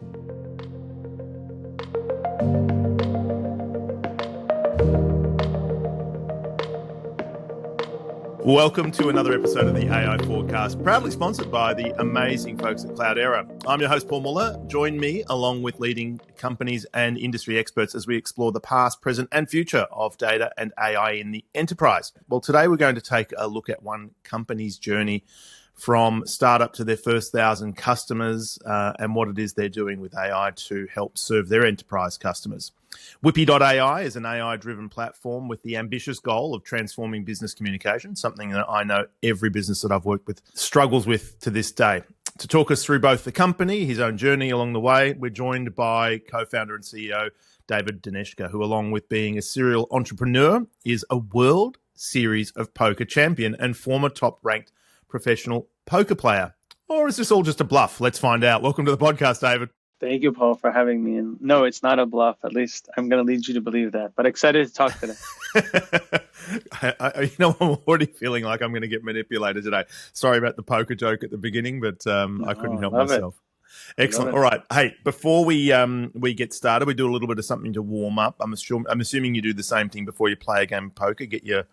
Welcome to another episode of the AI Forecast, proudly sponsored by the amazing folks at Cloudera. I'm your host, Paul Muller. Join me along with leading companies and industry experts as we explore the past, present and future of data and AI in the enterprise. Well, today we're going to take a look at one company's journey from startup to their first 1,000 customers and what it is they're doing with AI to help serve their enterprise customers. Whippy.ai is an AI-driven platform with the ambitious goal of transforming business communication, something that I know every business that I've worked with struggles with to this day. To talk us through both the company, his own journey along the way, we're joined by co-founder and CEO David Daneshgar, who, along with being a serial entrepreneur, is a World Series of Poker champion and former top-ranked professional poker player. Or is this all just a bluff? Let's find out. Welcome to the podcast, David. Thank you, Paul, for having me. And no, it's not a bluff. At least I'm going to lead you to believe that. But excited to talk today. I'm already feeling like I'm going to get manipulated today. Sorry about the poker joke at the beginning, but I couldn't help myself. Excellent. All right. Hey, before we get started, we do a little bit of something to warm up. I'm assuming you do the same thing before you play a game of poker. Get your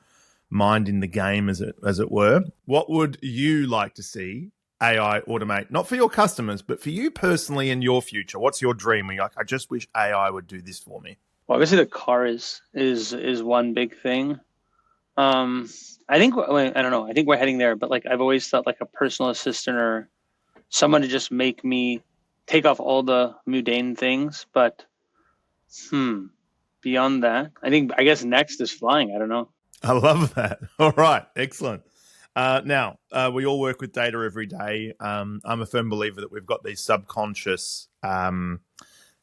mind in the game, as it were. What would you like to see AI automate, not for your customers, but for you personally in your future? What's your dream? You're like, I just wish AI would do this for me. Well, obviously the car is one big thing. I think, I don't know, I think we're heading there, but like I've always thought like a personal assistant or someone to just make me take off all the mundane things. But beyond that, I guess next is flying. I don't know. I love that. All right. Excellent. Now, we all work with data every day. I'm a firm believer that we've got these subconscious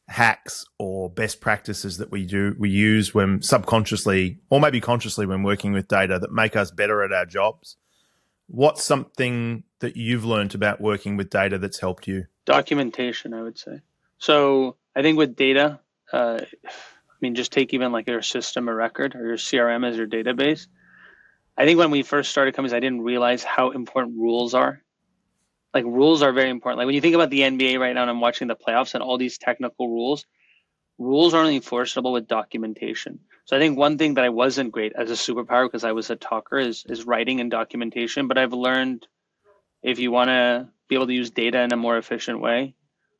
hacks or best practices that we use when subconsciously or maybe consciously when working with data that make us better at our jobs. What's something that you've learned about working with data that's helped you? Documentation, I would say. So I think with data, just take even like your system or record or your CRM as your database. I think when we first started companies, I didn't realize how important rules are. Like rules are very important. Like when you think about the NBA right now and I'm watching the playoffs and all these technical rules are only enforceable with documentation. So I think one thing that I wasn't great as a superpower because I was a talker is writing and documentation. But I've learned if you want to be able to use data in a more efficient way,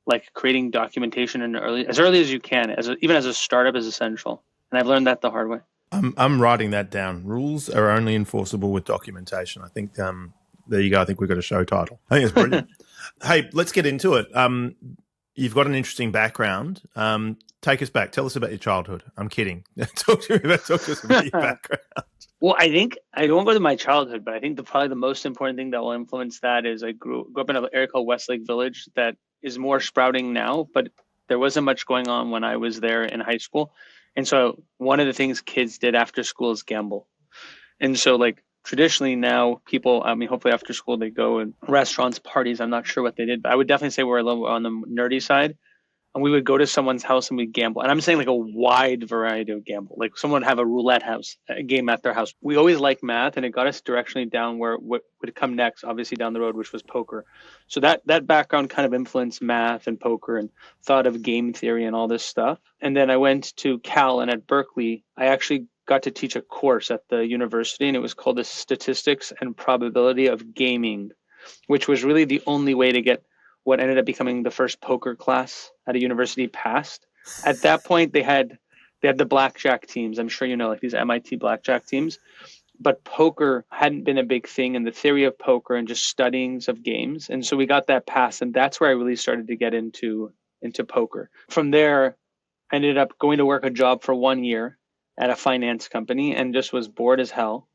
like creating documentation as early as you can, even as a startup is essential. And I've learned that the hard way. I'm writing that down. Rules are only enforceable with documentation. I think there you go. I think we've got a show title. I think it's brilliant. Hey, let's get into it. You've got an interesting background. Take us back. Tell us about your childhood. I'm kidding. Talk to us about your background. Well, I think I don't go to my childhood, but I think probably the most important thing that will influence that is I grew up in an area called Westlake Village that is more sprouting now, but there wasn't much going on when I was there in high school. And so one of the things kids did after school is gamble. And so like traditionally now people, hopefully after school they go in restaurants, parties. I'm not sure what they did, but I would definitely say we're a little on the nerdy side. And we would go to someone's house and we'd gamble. And I'm saying like a wide variety of gamble. Like someone would have a roulette game at their house. We always liked math and it got us directionally down what would come next, obviously down the road, which was poker. So that background kind of influenced math and poker and thought of game theory and all this stuff. And then I went to Cal, and at Berkeley, I actually got to teach a course at the university, and it was called the Statistics and Probability of Gaming, which was really the only way to get what ended up becoming the first poker class at a university passed. At that point, they had the blackjack teams. I'm sure you know, like these MIT blackjack teams. But poker hadn't been a big thing in the theory of poker and just studyings of games. And so we got that passed, and that's where I really started to get into poker. From there, I ended up going to work a job for 1 year at a finance company and just was bored as hell.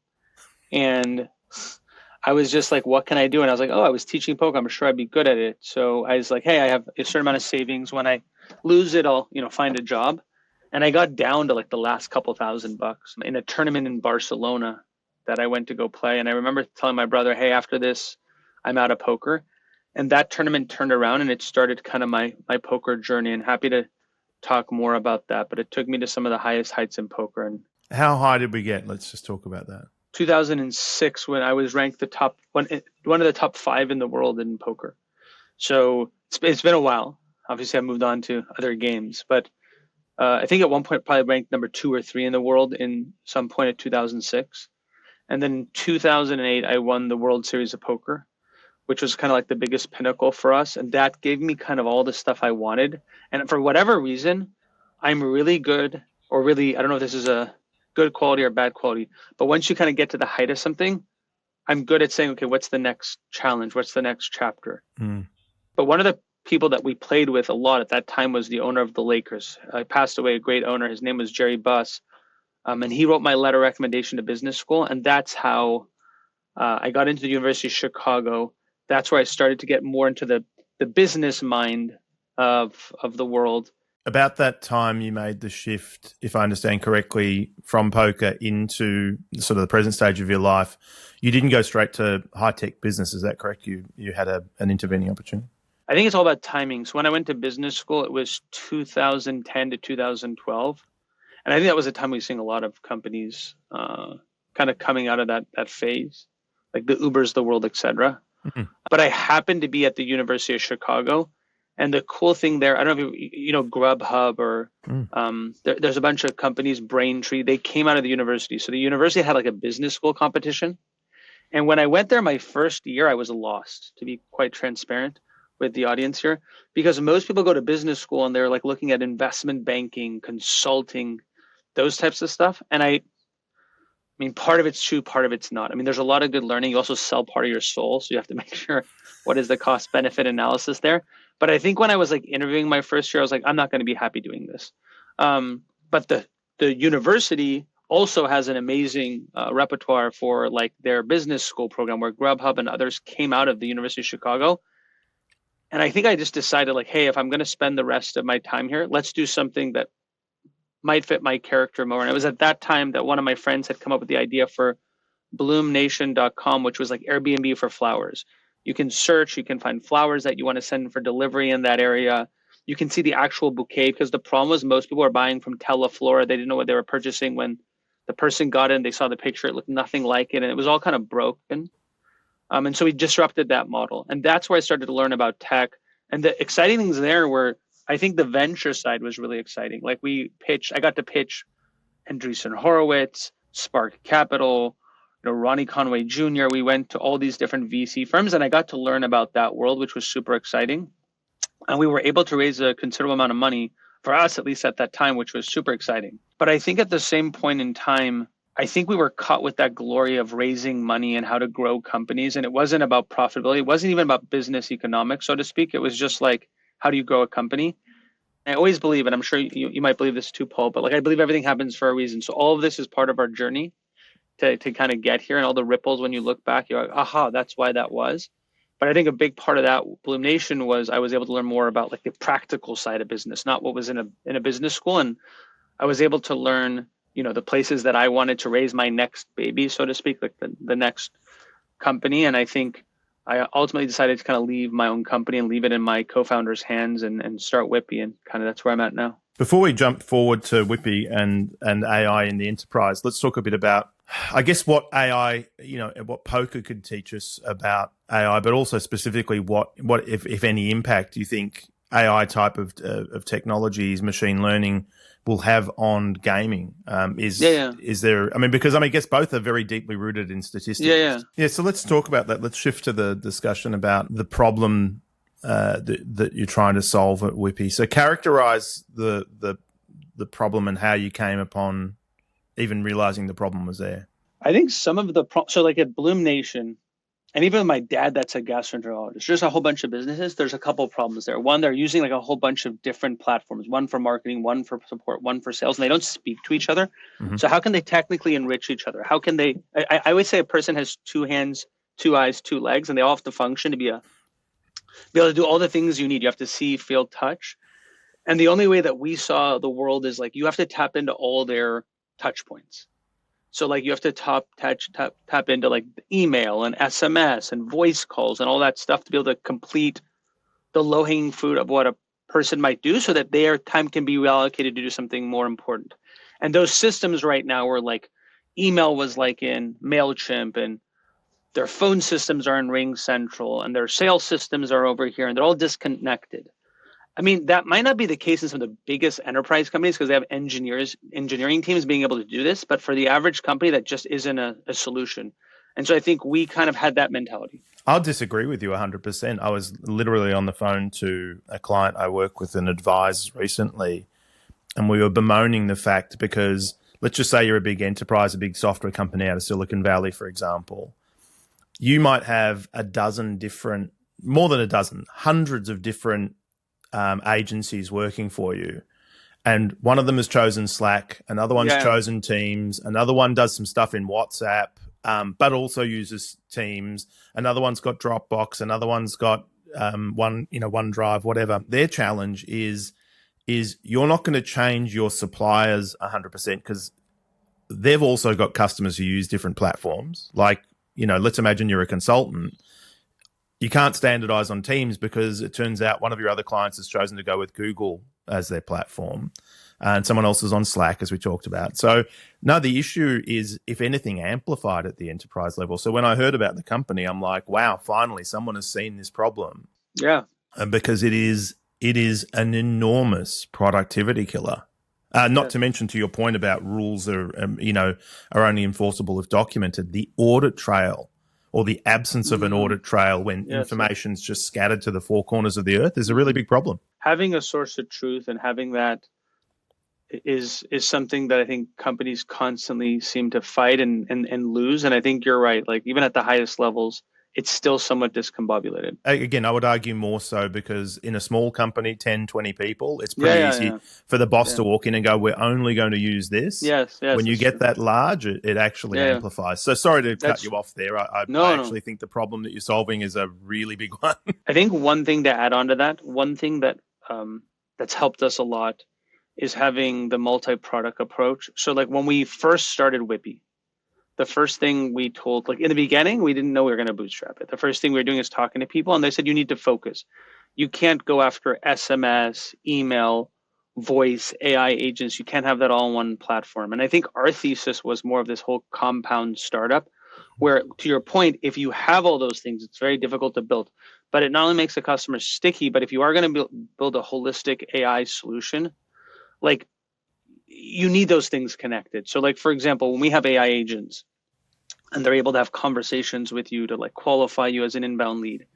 And I was just like, what can I do? And I was like, I was teaching poker. I'm sure I'd be good at it. So I was like, hey, I have a certain amount of savings. When I lose it, I'll, find a job. And I got down to like the last couple $1,000 in a tournament in Barcelona that I went to go play. And I remember telling my brother, hey, after this, I'm out of poker. And that tournament turned around and it started kind of my poker journey, and happy to talk more about that. But it took me to some of the highest heights in poker. And how high did we get? Let's just talk about that. 2006, when I was ranked one of the top 5 in the world in poker. So it's been a while. obviously I moved on to other games, but I think at one point probably ranked number 2 or 3 in the world in some point at 2006. And then in 2008, I won the World Series of Poker, which was kind of like the biggest pinnacle for us. And that gave me kind of all the stuff I wanted. And for whatever reason, I'm really good, or really, I don't know if this is a good quality or bad quality, but once you kind of get to the height of something, I'm good at saying, okay, what's the next challenge? What's the next chapter? But one of the people that we played with a lot at that time was the owner of the Lakers. I passed away, a great owner. His name was Jerry Buss. And he wrote my letter of recommendation to business school. And that's how I got into the University of Chicago. That's where I started to get more into the business mind of the world. About that time, you made the shift, if I understand correctly, from poker into sort of the present stage of your life. You didn't go straight to high-tech business, is that correct? You had an intervening opportunity? I think it's all about timing. So when I went to business school, it was 2010 to 2012. And I think that was a time we were seeing a lot of companies kind of coming out of that phase, like the Ubers, the world, et cetera. Mm-hmm. But I happened to be at the University of Chicago. And the cool thing there, I don't know if you know Grubhub or there's a bunch of companies, Braintree, they came out of the university. So the university had like a business school competition. And when I went there my first year, I was lost, to be quite transparent with the audience here, because most people go to business school and they're like looking at investment banking, consulting, those types of stuff. And I mean, part of it's true, part of it's not. I mean, there's a lot of good learning. You also sell part of your soul. So you have to make sure what is the cost benefit analysis there. But I think when I was like interviewing my first year, I was like, I'm not going to be happy doing this. But the university also has an amazing repertoire for like their business school program where Grubhub and others came out of the University of Chicago. And I think I just decided like, hey, if I'm going to spend the rest of my time here, let's do something that might fit my character more. And it was at that time that one of my friends had come up with the idea for BloomNation.com, which was like Airbnb for flowers. You can search, you can find flowers that you want to send for delivery in that area. You can see the actual bouquet, because the problem was most people are buying from Teleflora. They didn't know what they were purchasing. When the person got in, they saw the picture, it looked nothing like it, and it was all kind of broken. And so we disrupted that model. And that's where I started to learn about tech. And the exciting things there were, I think the venture side was really exciting. Like I got to pitch Andreessen Horowitz, Spark Capital, Ronnie Conway Jr. We went to all these different VC firms, and I got to learn about that world, which was super exciting. And we were able to raise a considerable amount of money for us, at least at that time, which was super exciting. But I think at the same point in time, I think we were caught with that glory of raising money and how to grow companies. And it wasn't about profitability. It wasn't even about business economics, so to speak. It was just like, how do you grow a company? I always believe, and I'm sure you might believe this too, Paul, but like I believe everything happens for a reason. So all of this is part of our journey to kind of get here, and all the ripples, when you look back, you're like, aha, that's why that was. But I think a big part of that BloomNation was I was able to learn more about like the practical side of business, not what was in a business school. And I was able to learn, the places that I wanted to raise my next baby, so to speak, like the next company. And I think I ultimately decided to kind of leave my own company and leave it in my co-founder's hands and start Whippy. And kind of that's where I'm at now. Before we jump forward to Whippy and AI in the enterprise, let's talk a bit about, I guess, what AI, what poker could teach us about AI, but also specifically what if any impact you think AI type of technologies, machine learning, will have on gaming. Is there? I guess both are very deeply rooted in statistics. Yeah. So let's talk about that. Let's shift to the discussion about the problem that you're trying to solve at Whippy. So characterize the problem and how you came upon even realizing the problem was there. I think some of the so like at BloomNation, and even with my dad, that's a gastroenterologist, there's a whole bunch of businesses. There's a couple of problems there. One, they're using like a whole bunch of different platforms, one for marketing, one for support, one for sales, and they don't speak to each other. Mm-hmm. So how can they technically enrich each other? How can they, I always say a person has 2 hands, 2 eyes, 2 legs, and they all have to function to be able to do all the things you need. You have to see, feel, touch. And the only way that we saw the world is like, you have to tap into all their touch points. So like you have to tap into like email and SMS and voice calls and all that stuff to be able to complete the low-hanging fruit of what a person might do, so that their time can be reallocated to do something more important. And those systems right now were like, email was like in MailChimp, and their phone systems are in Ring Central, and their sales systems are over here, and they're all disconnected. I mean, that might not be the case in some of the biggest enterprise companies because they have engineering teams being able to do this. But for the average company, that just isn't a solution. And so I think we kind of had that mentality. I'll disagree with you 100%. I was literally on the phone to a client I work with and advise recently, and we were bemoaning the fact because let's just say you're a big enterprise, a big software company out of Silicon Valley, for example. You might have more than a dozen, hundreds of different agencies working for you. And one of them has chosen Slack, another one's chosen Teams, another one does some stuff in WhatsApp, but also uses Teams. Another one's got Dropbox, another one's got OneDrive, whatever. Their challenge is you're not going to change your suppliers 100% because they've also got customers who use different platforms. Like, let's imagine you're a consultant. You can't standardize on Teams because it turns out one of your other clients has chosen to go with Google as their platform and someone else is on Slack, as we talked about. So, no, the issue is, if anything, amplified at the enterprise level. So when I heard about the company, I'm like, wow, finally someone has seen this problem. Yeah. Because it is an enormous productivity killer. Not to mention, to your point about rules are only enforceable if documented. The audit trail or the absence of an audit trail when information's just scattered to the four corners of the earth is a really big problem. Having a source of truth and having that is something that I think companies constantly seem to fight and lose. And I think you're right. Like, even at the highest levels, it's still somewhat discombobulated. Again, I would argue more so because in a small company, 10, 20 people, it's pretty easy for the boss to walk in and go, we're only going to use this. Yes. When you get that large, it actually amplifies. So sorry to cut you off there. I actually think the problem that you're solving is a really big one. I think one thing to add on to that, one thing that that's helped us a lot is having the multi-product approach. So like when we first started Whippy, the first thing we told, like in the beginning, we didn't know we were going to bootstrap it. The first thing we were doing is talking to people, and they said, you need to focus. You can't go after SMS, email, voice, AI agents. You can't have that all on one platform. And I think our thesis was more of this whole compound startup, where, to your point, if you have all those things, it's very difficult to build. But it not only makes the customer sticky, but if you are going to build a holistic AI solution, like, you need those things connected. So like, for example, when we have AI agents and they're able to have conversations with you to like qualify you as an inbound lead,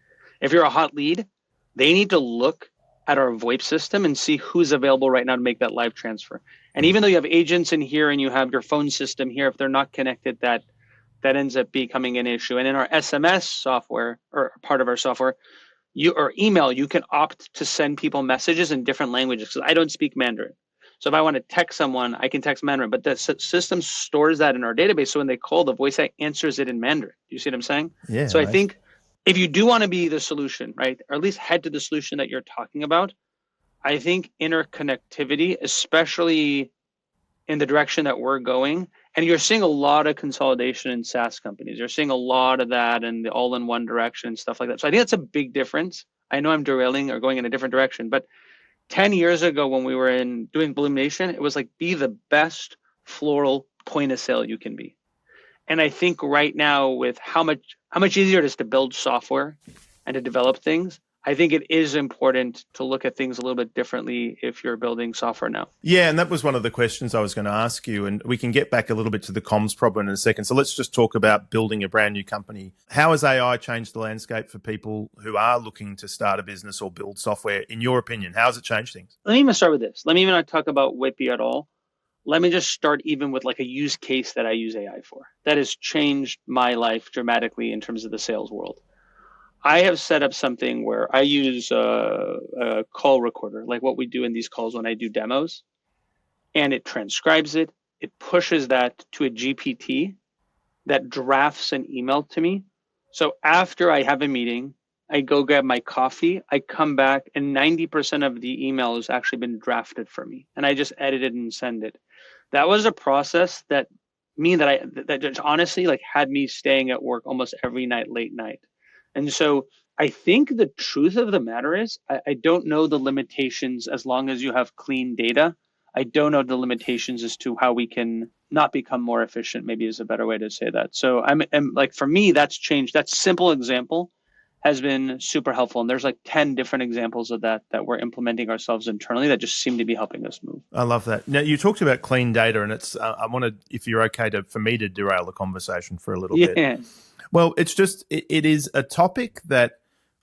if you're a hot lead, they need to look at our VoIP system and see who's available right now to make that live transfer. And even though you have agents in here and you have your phone system here, if they're not connected, that ends up becoming an issue. And in our SMS software, or part of our software, or email, you can opt to send people messages in different languages, because I don't speak Mandarin. So if I want to text someone, I can text Mandarin, but the system stores that in our database. So when they call, the voice answers it in Mandarin. Do you see what I'm saying? Yeah. So I think if you do want to be the solution, right, or at least head to the solution that you're talking about, I think interconnectivity, especially in the direction that we're going, and you're seeing a lot of consolidation in SaaS companies. You're seeing a lot of that and the all-in-one direction and stuff like that. So I think that's a big difference. I know I'm derailing or going in a different direction, but 10 years ago when we were doing BloomNation, it was like, be the best floral point of sale you can be. And I think right now, with how much easier it is to build software and to develop things, I think it is important to look at things a little bit differently if you're building software now. Yeah, and that was one of the questions I was going to ask you, and we can get back a little bit to the comms problem in a second. So let's just talk about building a brand new company. How has AI changed the landscape for people who are looking to start a business or build software? In your opinion, how has it changed things? Let me even start with this. Let me even not talk about Whippy at all. Let me just start even with like a use case that I use AI for that has changed my life dramatically in terms of the sales world. I have set up something where I use a call recorder, like what we do in these calls when I do demos, and it transcribes it. It pushes that to a GPT that drafts an email to me. So after I have a meeting, I go grab my coffee, I come back, and 90% of the email has actually been drafted for me, and I just edit it and send it. That was a process that just honestly like had me staying at work almost every night, late night. And so I think the truth of the matter is, I don't know the limitations as long as you have clean data. I don't know the limitations as to how we can not become more efficient, maybe is a better way to say that. So I'm like, for me, that's changed. That simple example has been super helpful. And there's like 10 different examples of that we're implementing ourselves internally that just seem to be helping us move. I love that. Now, you talked about clean data, and it's I wanted, if you're okay, for me to derail the conversation for a little bit. Well, it's just, it is a topic that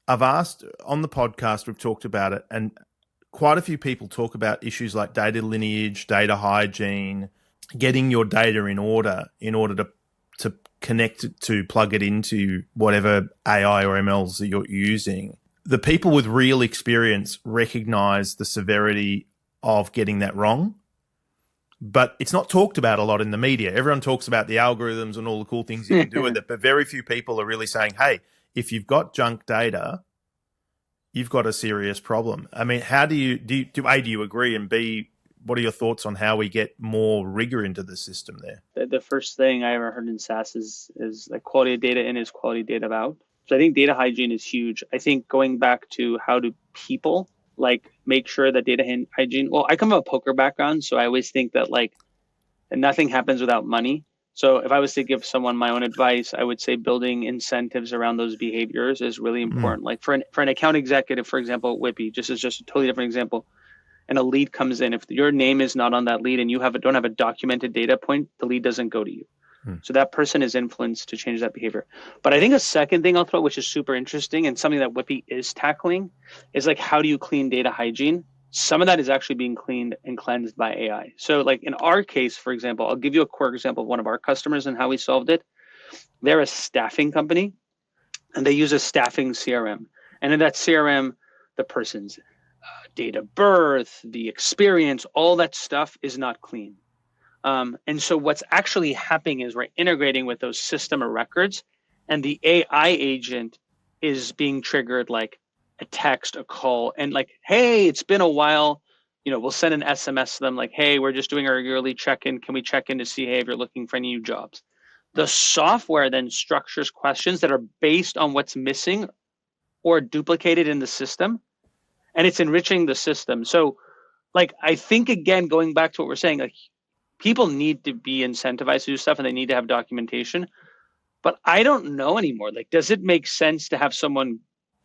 I've asked on the podcast. We've talked about it, and quite a few people talk about issues like data lineage, data hygiene, getting your data in order to connect it, to plug it into whatever AI or MLs that you're using. The people with real experience recognize the severity of getting that wrong, but it's not talked about a lot in the media. Everyone talks about the algorithms and all the cool things you can do with it, but very few people are really saying, hey, if you've got junk data, you've got a serious problem. I mean, how do you agree, and B, what are your thoughts on how we get more rigor into the system there? The first thing I ever heard in SaaS is like quality of data in is quality data out. So I think data hygiene is huge. I think going back to how do people like make sure that data hygiene, well, I come from a poker background, so I always think that like nothing happens without money. So if I was to give someone my own advice, I would say building incentives around those behaviors is really important. Like for an account executive, for example, at Whippy, just as just a totally different example, and a lead comes in, if your name is not on that lead and you don't have a documented data point, the lead doesn't go to you. So that person is influenced to change that behavior. But I think a second thing I'll throw, which is super interesting and something that Whippy is tackling, is like, how do you clean data hygiene? Some of that is actually being cleaned and cleansed by AI. So like in our case, for example, I'll give you a core example of one of our customers and how we solved it. They're a staffing company and they use a staffing CRM. And in that CRM, the person's date of birth, the experience, all that stuff is not clean. And so what's actually happening is we're integrating with those system of records, and the AI agent is being triggered like a text, a call, and like, hey, it's been a while. We'll send an SMS to them like, hey, we're just doing our yearly check-in. Can we check in to see, hey, if you're looking for any new jobs? The software then structures questions that are based on what's missing or duplicated in the system, and it's enriching the system. So like, I think, again, going back to what we're saying, like, people need to be incentivized to do stuff and they need to have documentation. But I don't know anymore. Like, does it make sense to have someone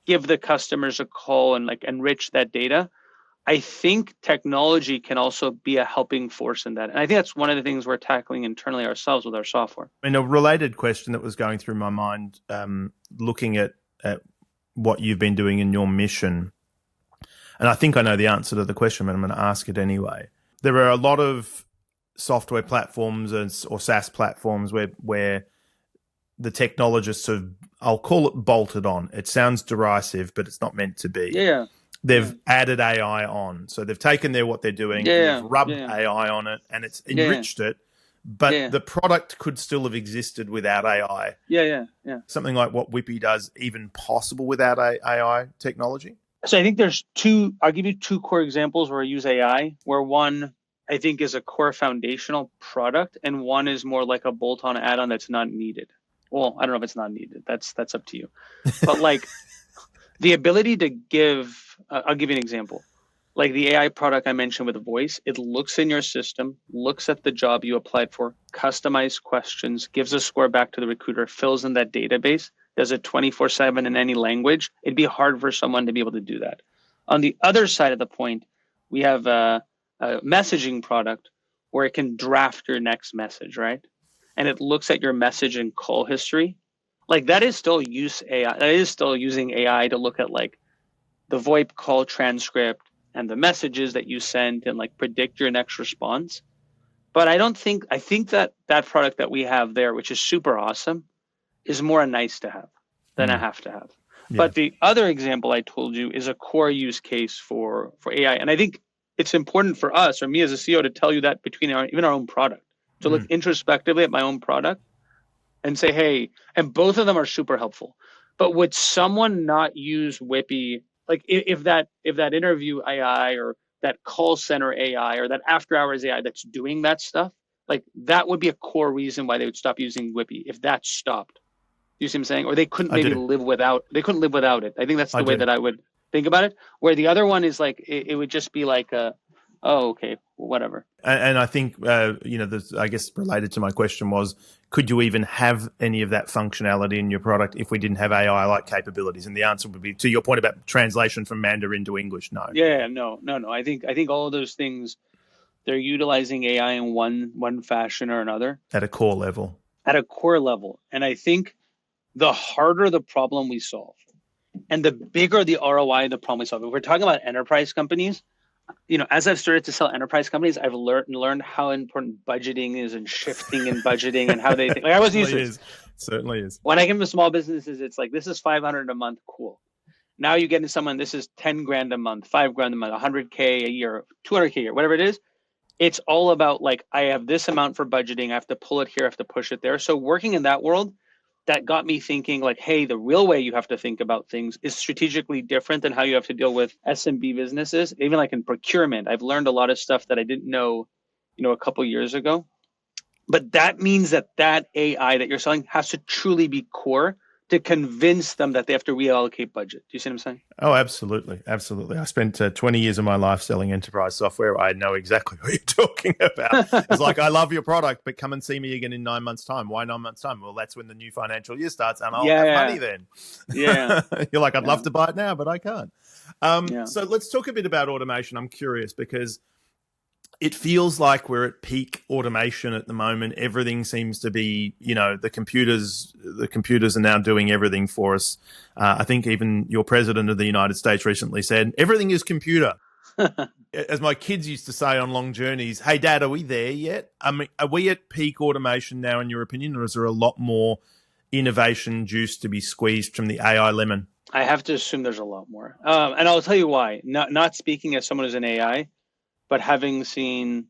give the customers a call and like enrich that data? I think technology can also be a helping force in that. And I think that's one of the things we're tackling internally ourselves with our software. And a related question that was going through my mind, looking at what you've been doing in your mission, and I think I know the answer to the question, but I'm going to ask it anyway. There are a lot of software platforms or SaaS platforms where the technologists have, I'll call it bolted on. It sounds derisive, but it's not meant to be. Yeah. They've added AI on. So they've taken what they're doing, and they've rubbed AI on it, and it's enriched it. But the product could still have existed without AI. Yeah. Something like what Whippy does, even possible without AI technology? So I think there's I'll give you two core examples where I use AI, where one I think is a core foundational product, and one is more like a bolt-on add-on that's not needed. Well, I don't know if it's not needed. That's up to you. But like the ability to give, I'll give you an example. Like the AI product I mentioned with voice, it looks in your system, looks at the job you applied for, customized questions, gives a score back to the recruiter, fills in that database, does it 24/7 in any language. It'd be hard for someone to be able to do that. On the other side of the point, we have a messaging product where it can draft your next message, right? And it looks at your message and call history. Like that is still AI. That is still using AI to look at like the VoIP call transcript and the messages that you sent and like predict your next response. But I think that product that we have there, which is super awesome, is more a nice to have than a have to have. Yeah. But the other example I told you is a core use case for AI. And I think it's important for us, or me as a CEO, to tell you that between even our own product, to look introspectively at my own product and say, hey, and both of them are super helpful. But would someone not use Whippy? Like if that interview AI or that call center AI or that after hours AI that's doing that stuff, like that would be a core reason why they would stop using Whippy if that stopped. You see what I'm saying? Or they couldn't live without it. I think that's the way that I would think about it. Where the other one is like, it would just be like a Oh, okay, whatever. And I think, I guess related to my question was, could you even have any of that functionality in your product if we didn't have AI-like capabilities? And the answer would be, to your point about translation from Mandarin to English, no. Yeah, no. I think all of those things, they're utilizing AI in one fashion or another. At a core level. At a core level. And I think the harder the problem we solve, and the bigger the ROI the problem we solve. If we're talking about enterprise companies, as I've started to sell enterprise companies, I've learned how important budgeting is and shifting and budgeting and how they think. Like I was used to it. Certainly is. When I came to small businesses, it's like, this is $500 a month, cool. Now you get into someone, this is 10 grand a month, 5 grand a month, 100K a year, 200K a year, whatever it is. It's all about like, I have this amount for budgeting. I have to pull it here. I have to push it there. So working in that world, that got me thinking like, hey, the real way you have to think about things is strategically different than how you have to deal with SMB businesses. Even like in procurement, I've learned a lot of stuff that I didn't know, a couple of years ago. But that means that AI that you're selling has to truly be core to convince them that they have to reallocate budget. Do you see what I'm saying? Oh, absolutely. Absolutely. I spent 20 years of my life selling enterprise software. I know exactly what you're talking about. It's like, I love your product, but come and see me again in 9 months' time. Why 9 months' time? Well, that's when the new financial year starts and I'll have money then. Yeah. You're like, I'd love to buy it now, but I can't. So let's talk a bit about automation. I'm curious because it feels like we're at peak automation at the moment. Everything seems to be, the computers are now doing everything for us. I think even your president of the United States recently said, everything is computer. As my kids used to say on long journeys, hey, Dad, are we there yet? I mean, are we at peak automation now, in your opinion, or is there a lot more innovation juice to be squeezed from the AI lemon? I have to assume there's a lot more. And I'll tell you why. Not speaking as someone who's in AI, but having seen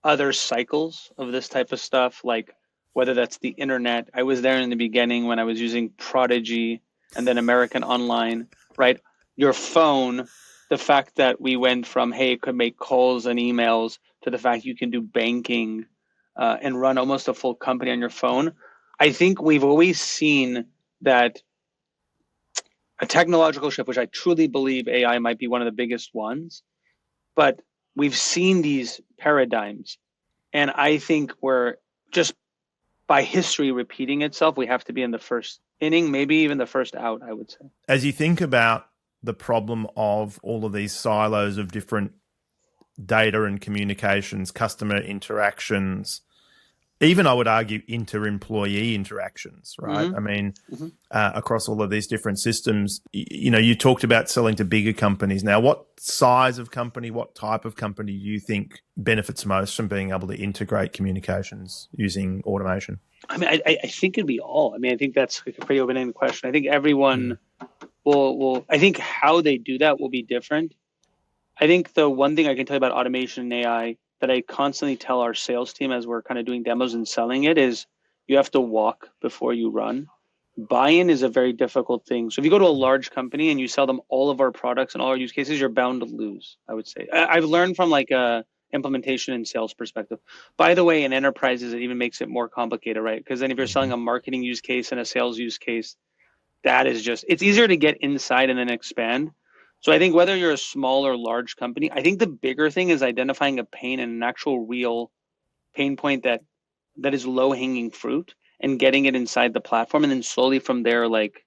other cycles of this type of stuff, like whether that's the internet. I was there in the beginning when I was using Prodigy and then American Online, right? Your phone, the fact that we went from, hey, it could make calls and emails to the fact you can do banking and run almost a full company on your phone. I think we've always seen that a technological shift, which I truly believe AI might be one of the biggest ones, but we've seen these paradigms, and I think we're just by history repeating itself. We have to be in the first inning, maybe even the first out, I would say. As you think about the problem of all of these silos of different data and communications, customer interactions, even I would argue inter-employee interactions, right? Mm-hmm. I mean, across all of these different systems, you talked about selling to bigger companies. Now, what size of company, what type of company do you think benefits most from being able to integrate communications using automation? I mean, I think it'd be all. I mean, I think that's a pretty open-ended question. I think everyone will, I think how they do that will be different. I think the one thing I can tell you about automation and AI that I constantly tell our sales team as we're kind of doing demos and selling it is you have to walk before you run. Buy-in is a very difficult thing. So if you go to a large company and you sell them all of our products and all our use cases, you're bound to lose, I would say. I've learned from like a implementation and sales perspective. By the way, in enterprises, it even makes it more complicated, right? Because then if you're selling a marketing use case and a sales use case, that is just, it's easier to get inside and then expand. So I think whether you're a small or large company, I think the bigger thing is identifying a pain and an actual real pain point that is low hanging fruit and getting it inside the platform. And then slowly from there, like,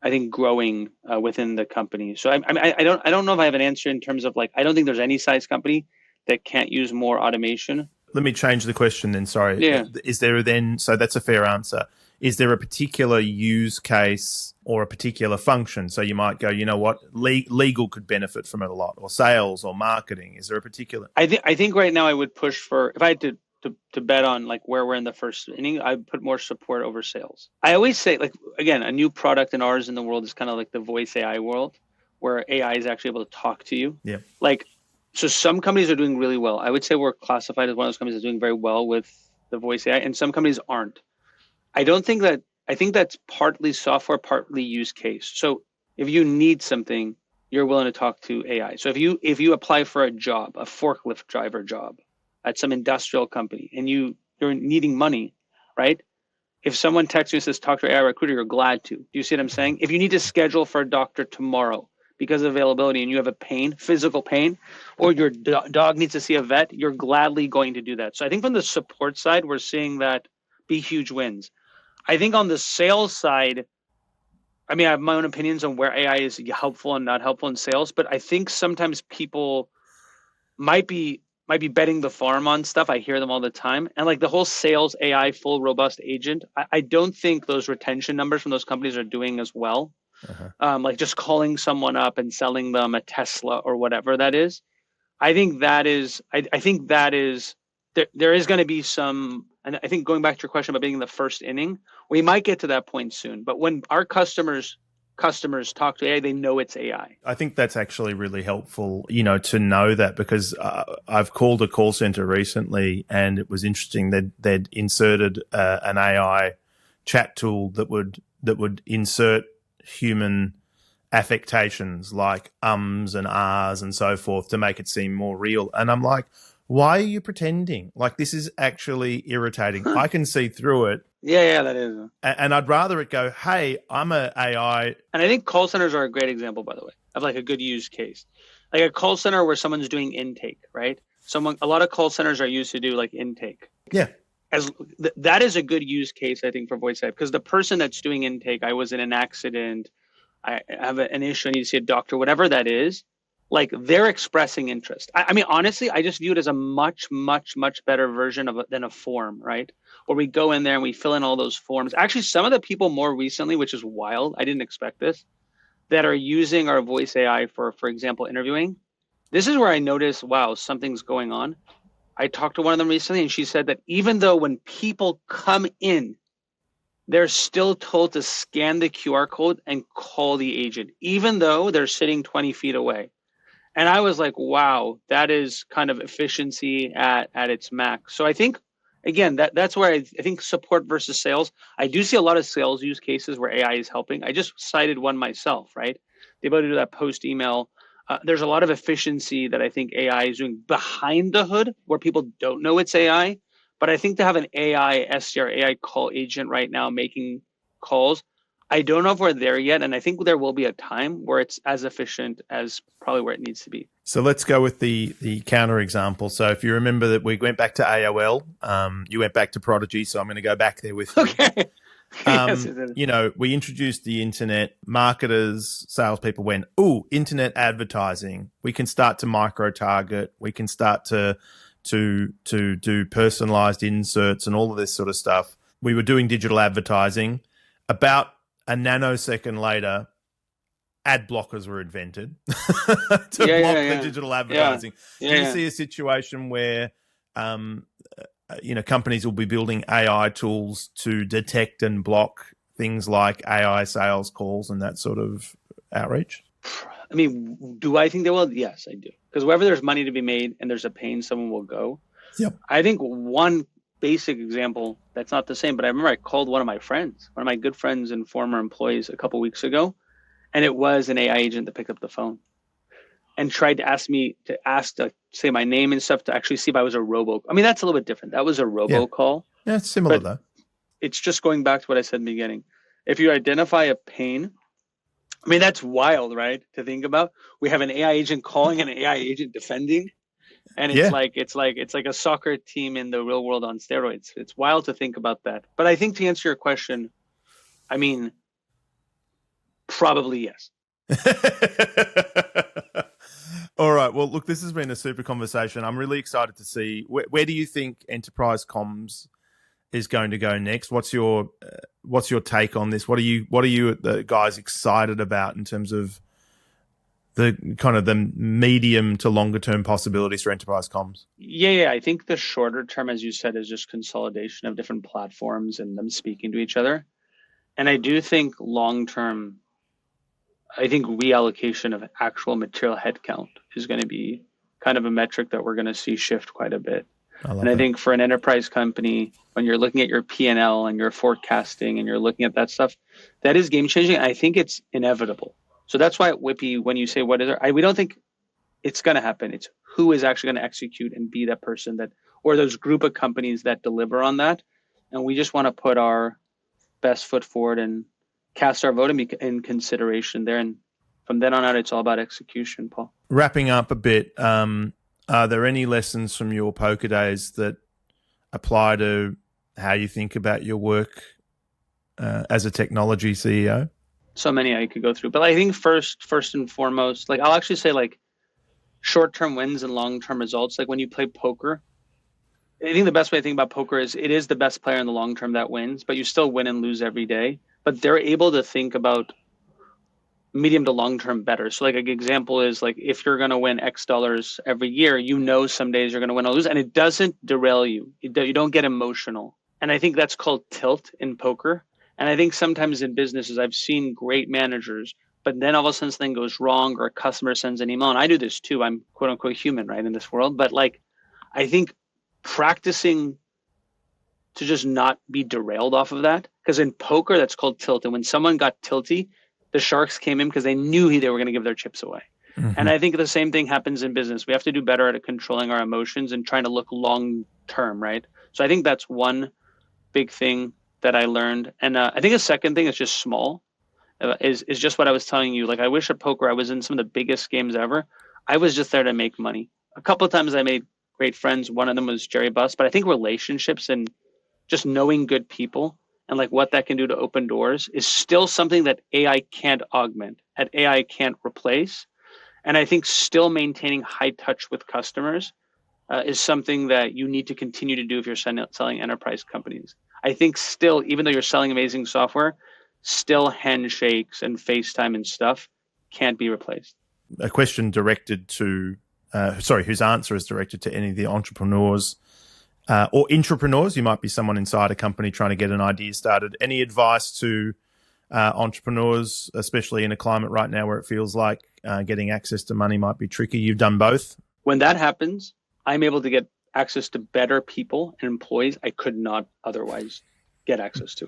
I think growing within the company. So I don't know if I have an answer in terms of like, I don't think there's any size company that can't use more automation. Let me change the question then. Sorry. Yeah. Is there then, so that's a fair answer. Is there a particular use case or a particular function? So you might go, you know what, legal could benefit from it a lot, or sales or marketing. Is there a particular? I think right now I would push for, if I had to bet on like where we're in the first inning, I'd put more support over sales. I always say, like, again, a new product in ours in the world is kind of like the voice AI world, where AI is actually able to talk to you. Yeah. Like, so some companies are doing really well. I would say we're classified as one of those companies that's doing very well with the voice AI, and some companies aren't. I think that's partly software, partly use case. So if you need something, you're willing to talk to AI. So if you apply for a job, a forklift driver job at some industrial company, and you're needing money, right? If someone texts you and says, talk to an AI recruiter, you're glad to. Do you see what I'm saying? If you need to schedule for a doctor tomorrow because of availability and you have a pain, physical pain, or your dog needs to see a vet, you're gladly going to do that. So I think from the support side, we're seeing that be huge wins. I think on the sales side, I mean, I have my own opinions on where AI is helpful and not helpful in sales, but I think sometimes people might be betting the farm on stuff. I hear them all the time. And like the whole sales AI full robust agent, I don't think those retention numbers from those companies are doing as well. Like just calling someone up and selling them a Tesla or whatever that is. I think that is, I think that is, there is going to be some, and I think going back to your question about being in the first inning, we might get to that point soon. But when our customers talk to AI, they know it's AI. I think that's actually really helpful, to know that, because I've called a call center recently and it was interesting that they'd inserted an AI chat tool that would insert human affectations like ums and ahs and so forth to make it seem more real. And I'm like, why are you pretending? Like, this is actually irritating. I can see through it. Yeah, that is. And I'd rather it go, hey, I'm a AI. And I think call centers are a great example, by the way, of like a good use case. Like a call center where someone's doing intake, right? A lot of call centers are used to do like intake. Yeah. That is a good use case, I think, for voice AI, because the person that's doing intake, I was in an accident, I have an issue, I need to see a doctor, whatever that is, like they're expressing interest. I mean, honestly, I just view it as a much, much, much better version than a form, right? Where we go in there and we fill in all those forms. Actually, some of the people more recently, which is wild, I didn't expect this, that are using our voice AI for example, interviewing. This is where I noticed, wow, something's going on. I talked to one of them recently and she said that even though when people come in, they're still told to scan the QR code and call the agent, even though they're sitting 20 feet away. And I was like, wow, that is kind of efficiency at its max. So I think, again, that's where I think support versus sales. I do see a lot of sales use cases where AI is helping. I just cited one myself, right? The ability to do that post email. There's a lot of efficiency that I think AI is doing behind the hood where people don't know it's AI. But I think to have an AI SDR, AI call agent right now making calls, I don't know if we're there yet. And I think there will be a time where it's as efficient as probably where it needs to be. So let's go with the counter example. So if you remember that we went back to AOL, you went back to Prodigy. So I'm going to go back there with you. Okay. Yes, we introduced the internet. Marketers, salespeople went, ooh, internet advertising. We can start to micro-target. We can start to do personalized inserts and all of this sort of stuff. We were doing digital advertising. About a nanosecond later, ad blockers were invented to block the digital advertising. Do you see a situation where companies will be building AI tools to detect and block things like AI sales calls and that sort of outreach? I mean, do I think they will? Yes, I do. Because wherever there's money to be made and there's a pain, someone will go. Yep. I think one basic example that's not the same, but I remember I called one of my good friends and former employees a couple of weeks ago, and it was an AI agent that picked up the phone and tried to ask to say my name and stuff to actually see if I was a robo. I mean, that's a little bit different. That was a robocall. Yeah, it's similar though. It's just going back to what I said in the beginning. If you identify a pain, I mean, that's wild, right? To think about. We have an AI agent calling, an AI agent defending. And it's like a soccer team in the real world on steroids. It's wild to think about that. But I think to answer your question, I mean, probably yes. All right. Well, look, this has been a super conversation. I'm really excited to see where do you think enterprise comms is going to go next? What's your take on this? What are you the guys excited about in terms of the kind of the medium to longer term possibilities for enterprise comms? Yeah. I think the shorter term, as you said, is just consolidation of different platforms and them speaking to each other. And I do think long term, I think reallocation of actual material headcount is going to be kind of a metric that we're going to see shift quite a bit. I think for an enterprise company, when you're looking at your P&L and your forecasting and you're looking at that stuff, that is game changing. I think it's inevitable. So that's why at Whippy, when you say what is it, we don't think it's going to happen. It's who is actually going to execute and be that person or those group of companies that deliver on that. And we just want to put our best foot forward and cast our vote in consideration there. And from then on out, it's all about execution, Paul. Wrapping up a bit, are there any lessons from your poker days that apply to how you think about your work as a technology CEO? So many I could go through, but I think first and foremost, like I'll actually say like short-term wins and long-term results. Like when you play poker, I think the best way to think about poker is it is the best player in the long term that wins, but you still win and lose every day. But they're able to think about medium to long term better. So like an example is like if you're going to win X dollars every year, you know some days you're going to win or lose, and it doesn't derail you. You don't get emotional. And I think that's called tilt in poker. And I think sometimes in businesses, I've seen great managers, but then all of a sudden something goes wrong or a customer sends an email. And I do this too. I'm quote unquote human, right, in this world. But like, I think practicing to just not be derailed off of that, because in poker, that's called tilt. And when someone got tilty, the sharks came in because they knew they were going to give their chips away. Mm-hmm. And I think the same thing happens in business. We have to do better at controlling our emotions and trying to look long term, right? So I think that's one big thing that I learned. And I think a second thing is just small, is just what I was telling you. Like I wish at poker I was in some of the biggest games ever. I was just there to make money. A couple of times I made great friends. One of them was Jerry Buss. But I think relationships and just knowing good people and like what that can do to open doors is still something that AI can't augment, that AI can't replace. And I think still maintaining high touch with customers is something that you need to continue to do if you're selling enterprise companies. I think still, even though you're selling amazing software, still handshakes and FaceTime and stuff can't be replaced. A question directed to, whose answer is directed to any of the entrepreneurs or intrapreneurs. You might be someone inside a company trying to get an idea started. Any advice to entrepreneurs, especially in a climate right now where it feels like getting access to money might be tricky? You've done both. When that happens, I'm able to get access to better people and employees I could not otherwise get access to.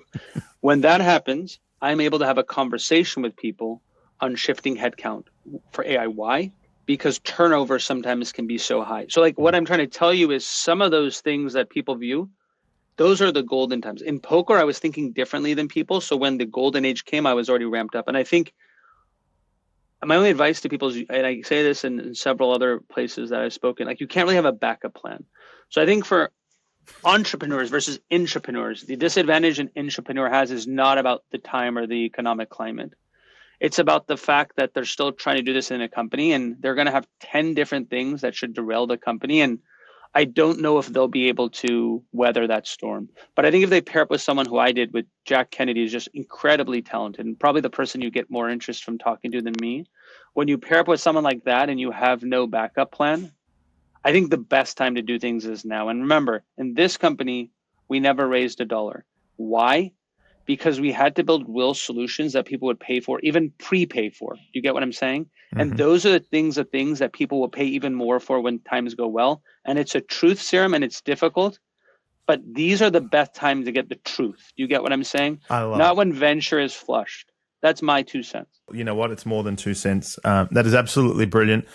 When that happens, I'm able to have a conversation with people on shifting headcount for AI. Why? Because turnover sometimes can be so high. So like what I'm trying to tell you is some of those things that people view, those are the golden times. In poker, I was thinking differently than people. So when the golden age came, I was already ramped up. And I think my only advice to people is, and I say this in several other places that I've spoken, like you can't really have a backup plan. So I think for entrepreneurs versus intrapreneurs, the disadvantage an intrapreneur has is not about the time or the economic climate. It's about the fact that they're still trying to do this in a company and they're going to have 10 different things that should derail the company. And I don't know if they'll be able to weather that storm. But I think if they pair up with someone who I did with Jack Kennedy, is just incredibly talented and probably the person you get more interest from talking to than me. When you pair up with someone like that and you have no backup plan, I think the best time to do things is now. And remember, in this company, we never raised $1. Why? Because we had to build real solutions that people would pay for, even prepay for. You get what I'm saying? Mm-hmm. And those are the things that people will pay even more for when times go well. And it's a truth serum and it's difficult, but these are the best times to get the truth. You get what I'm saying? Not when venture is flushed. That's my 2 cents. You know what? It's more than 2 cents. That is absolutely brilliant.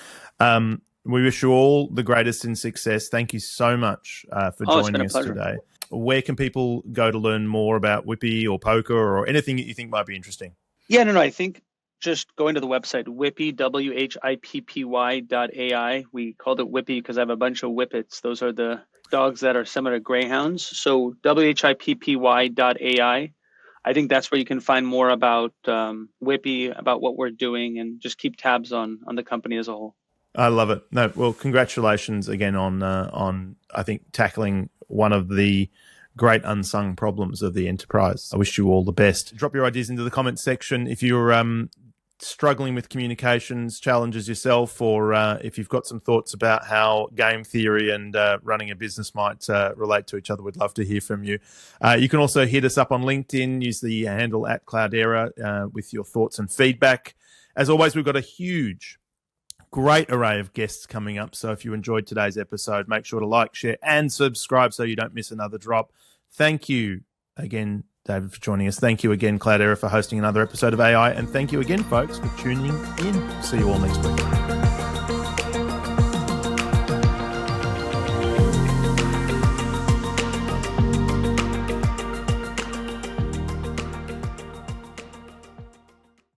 We wish you all the greatest in success. Thank you so much for joining us today. Where can people go to learn more about Whippy or poker or anything that you think might be interesting? Yeah, no, I think just going to the website, Whippy, WHIPPY.ai. We called it Whippy because I have a bunch of whippets. Those are the dogs that are similar to greyhounds. So WHIPPY.ai. I think that's where you can find more about Whippy, about what we're doing, and just keep tabs on the company as a whole. I love it. No, well, congratulations again on I think tackling one of the great unsung problems of the enterprise. I wish you all the best. Drop your ideas into the comments section if you're struggling with communications challenges yourself, or if you've got some thoughts about how game theory and running a business might relate to each other. We'd love to hear from you. You can also hit us up on LinkedIn. Use the handle @Cloudera with your thoughts and feedback. As always, we've got a great array of guests coming up. So if you enjoyed today's episode, make sure to like, share, and subscribe so you don't miss another drop. Thank you again, David, for joining us. Thank you again, Cloudera, for hosting another episode of AI. And thank you again, folks, for tuning in. See you all next week.